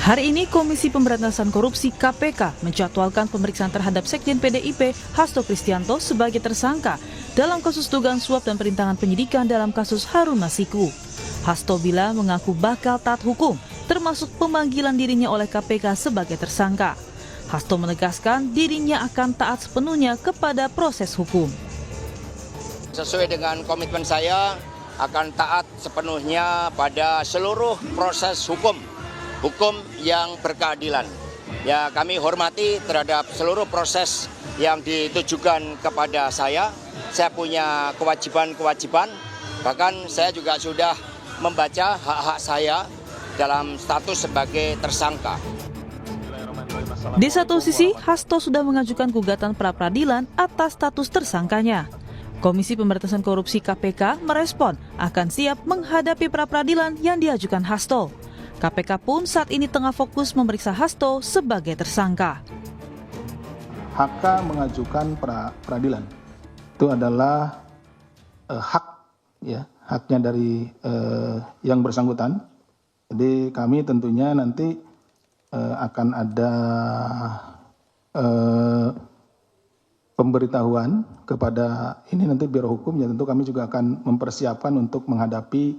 Hari ini Komisi Pemberantasan Korupsi KPK menjadwalkan pemeriksaan terhadap Sekjen PDIP Hasto Kristianto sebagai tersangka dalam kasus dugaan suap dan perintangan penyidikan dalam kasus Harun Masiku. Hasto bilang mengaku bakal taat hukum, termasuk pemanggilan dirinya oleh KPK sebagai tersangka. Hasto menegaskan dirinya akan taat sepenuhnya kepada proses hukum. Sesuai dengan komitmen saya akan taat sepenuhnya pada seluruh proses hukum yang berkeadilan. Ya, kami hormati terhadap seluruh proses yang ditujukan kepada saya. Saya punya kewajiban-kewajiban, bahkan saya juga sudah membaca hak-hak saya dalam status sebagai tersangka. Di satu sisi, Hasto sudah mengajukan gugatan pra-peradilan atas status tersangkanya. Komisi Pemberantasan Korupsi KPK merespon akan siap menghadapi pra-peradilan yang diajukan Hasto. KPK pun saat ini tengah fokus memeriksa Hasto sebagai tersangka. HK mengajukan pra-peradilan itu adalah haknya dari yang bersangkutan. Jadi kami tentunya nanti akan ada pemberitahuan kepada ini nanti Biro Hukum, ya tentu kami juga akan mempersiapkan untuk menghadapi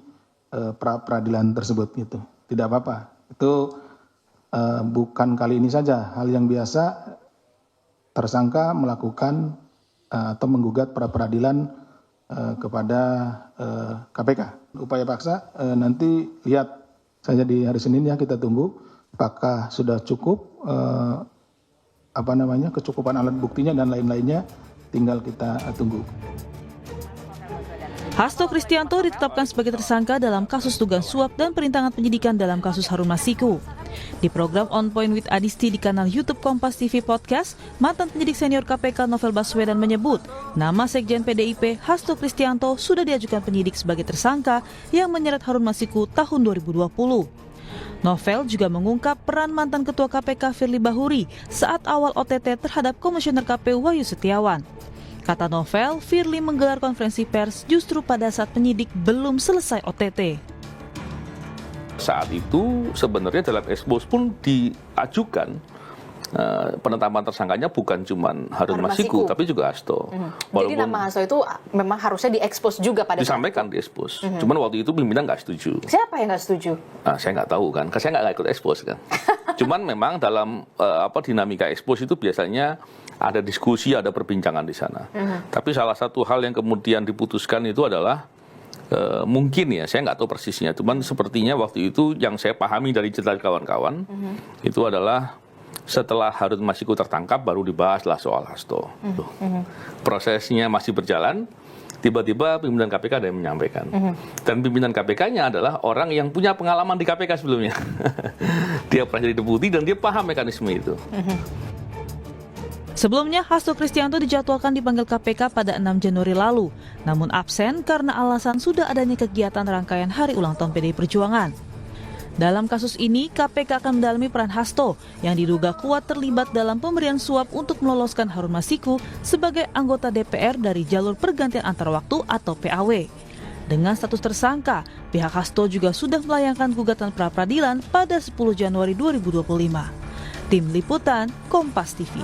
pra-peradilan tersebut gitu. Tidak apa-apa, itu bukan kali ini saja, hal yang biasa tersangka melakukan atau menggugat pra-peradilan kepada KPK. Upaya paksa nanti lihat saja di hari Senin ya, kita tunggu apakah sudah cukup kecukupan alat buktinya dan lain-lainnya, tinggal kita tunggu. Hasto Kristianto ditetapkan sebagai tersangka dalam kasus dugaan suap dan perintangan penyidikan dalam kasus Harun Masiku. Di program On Point with Adisti di kanal YouTube Kompas TV Podcast, mantan penyidik senior KPK Novel Baswedan menyebut nama Sekjen PDIP Hasto Kristianto sudah diajukan penyidik sebagai tersangka yang menyeret Harun Masiku tahun 2020. Novel juga mengungkap peran mantan Ketua KPK Firly Bahuri saat awal OTT terhadap Komisioner KPU Wahyu Setiawan. Kata Novel, Firly menggelar konferensi pers justru pada saat penyidik belum selesai OTT. Saat itu sebenarnya dalam expose pun diajukan penetapan tersangkanya bukan cuma Harun Masiku, tapi juga Hasto. Jadi nama Hasto itu memang harusnya diekspos juga pada disampaikan di expose. Cuman waktu itu pimpinan nggak setuju. Siapa yang nggak setuju? Saya nggak tahu kan, saya nggak ikut expose kan. Cuman memang dalam dinamika expose itu biasanya ada diskusi, ada perbincangan di sana. Tapi salah satu hal yang kemudian diputuskan itu adalah mungkin ya, saya nggak tahu persisnya. Cuman sepertinya waktu itu yang saya pahami dari cerita kawan-kawan itu adalah setelah Harun Masiku tertangkap baru dibahaslah soal Hasto. Prosesnya masih berjalan. Tiba-tiba pimpinan KPK ada yang menyampaikan. Dan pimpinan KPK-nya adalah orang yang punya pengalaman di KPK sebelumnya. Dia pernah jadi deputi dan dia paham mekanisme itu. Sebelumnya, Hasto Kristianto dijadwalkan dipanggil KPK pada 6 Januari lalu, namun absen karena alasan sudah adanya kegiatan rangkaian Hari Ulang Tahun PDI Perjuangan. Dalam kasus ini, KPK akan mendalami peran Hasto yang diduga kuat terlibat dalam pemberian suap untuk meloloskan Harun Masiku sebagai anggota DPR dari jalur pergantian antar waktu atau PAW. Dengan status tersangka, pihak Hasto juga sudah melayangkan gugatan pra-peradilan pada 10 Januari 2025. Tim Liputan, Kompas TV.